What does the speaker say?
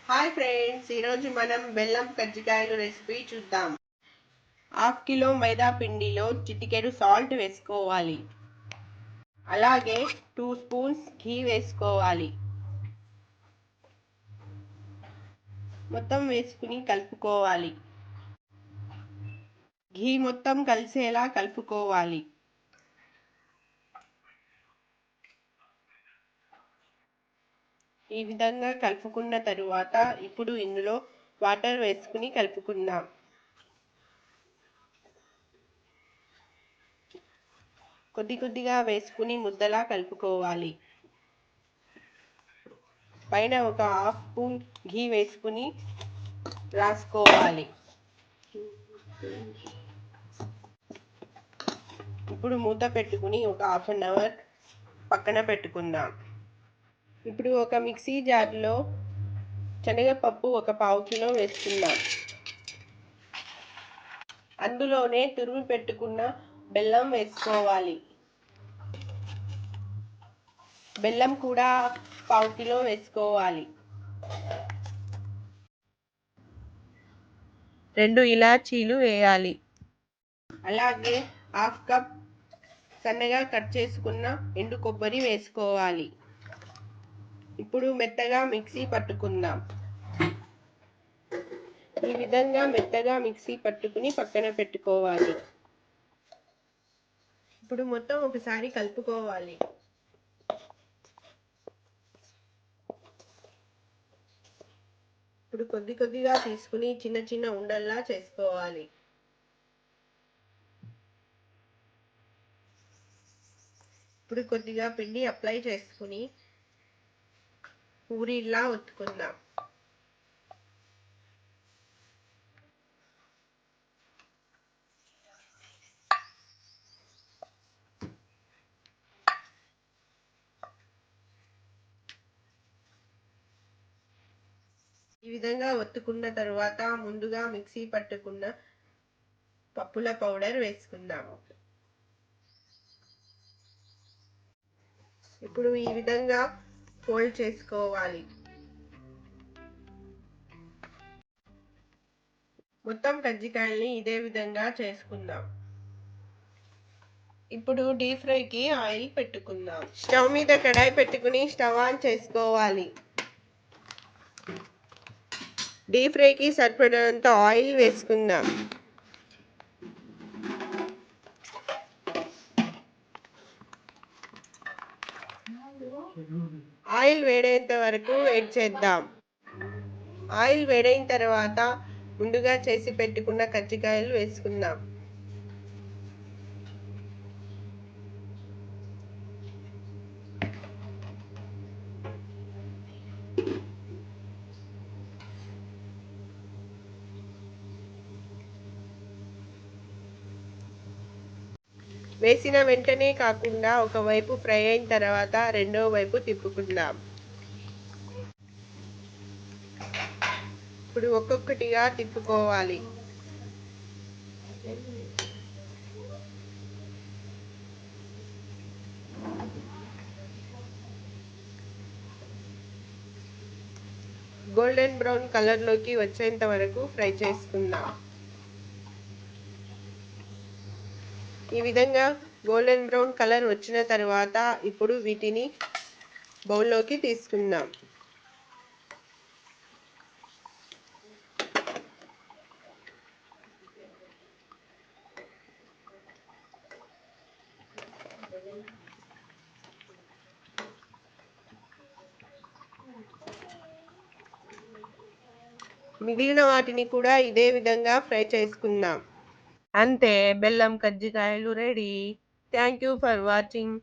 Hi friends, ఈరోజు మనం బెల్లం కజ్జికాయలు రెసిపీ చూద్దాం. హాఫ్ కిలో మైదా పిండిలో చిటికెడు సాల్ట్ వేసుకోవాలి. అలాగే 2 స్పూన్స్ ఘీ వేసుకోవాలి. మొత్తం వేసుకుని కలుపుకోవాలి. ఘీ మొత్తం కలిసేలా కలుపుకోవాలి. ఈ విధంగా కలుపుకున్న తరువాత ఇప్పుడు ఇందులో వాటర్ వేసుకుని కలుపుకుందాం. కొద్దిగా వేసుకుని ముద్దలా కలుపుకోవాలి. పైన ఒక హాఫ్ స్పూన్ ఘీ వేసుకుని రాసుకోవాలి. ఇప్పుడు మూత పెట్టుకుని ఒక హాఫ్ అన్ అవర్ పక్కన పెట్టుకుందాం. ఇప్పుడు ఒక మిక్సీ జార్లో శనగపప్పు ఒక పావు కిలో వేసుకుందాం. అందులోనే తురిమి పెట్టుకున్న బెల్లం వేసుకోవాలి. బెల్లం కూడా పావు కిలో వేసుకోవాలి. 2 ఇలాచీలు వేయాలి. అలాగే హాఫ్ కప్ సన్నగా కట్ చేసుకున్న ఎండు కొబ్బరి వేసుకోవాలి. ఇప్పుడు మెత్తగా మిక్సీ పట్టుకుందాం. ఈ విధంగా మెత్తగా మిక్సీ పట్టుకుని పక్కన పెట్టుకోవాలి. ఇప్పుడు మొత్తం ఒకసారి కలుపుకోవాలి. ఇప్పుడు కొద్దిగా తీసుకుని చిన్న ఉండల్లా చేసుకోవాలి. ఇప్పుడు కొద్దిగా పిండి అప్లై చేసుకుని పూరీలా ఒత్తుకుందాం. ఈ విధంగా ఒత్తుకున్న తర్వాత ముందుగా మిక్సీ పట్టుకున్న పప్పుల పౌడర్ వేసుకుందాం. ఇప్పుడు ఈ విధంగా ఫోల్డ్ చేసుకోవాలి. మొత్తం కజ్జికాయల్ని ఇదే విధంగా చేసుకుందాం. ఇప్పుడు డీప్ ఫ్రైకి ఆయిల్ పెట్టుకుందాం. స్టవ్ మీద కడాయి పెట్టుకుని స్టవ్ ఆన్ చేసుకోవాలి. డీప్ ఫ్రైకి సరిపడినంత ఆయిల్ వేసుకుందాం. ఆయిల్ వేడేంత వరకు వెయిట్ చేద్దాం. ఆయిల్ వేడైన తర్వాత ముందుగా చేసి పెట్టుకున్న కజ్జికాయలు వేసుకుందాం. వేసిన వెంటనే కాకుండా ఒకవైపు ఫ్రై అయిన తర్వాత రెండో వైపు తిప్పుకుందాం. ఇప్పుడు ఒక్కొక్కటిగా తిప్పుకోవాలి. గోల్డెన్ బ్రౌన్ కలర్లోకి వచ్చేంత వరకు ఫ్రై చేసుకుందాం. ఈ విధంగా గోల్డెన్ బ్రౌన్ కలర్ వచ్చిన తర్వాత ఇప్పుడు వీటిని బౌల్లోకి తీసుకుందాం. మిగిలిన వాటిని కూడా ఇదే విధంగా ఫ్రై చేసుకుందాం. అంతే, బెల్లం కజ్జికాయలు ready. Thank you for watching.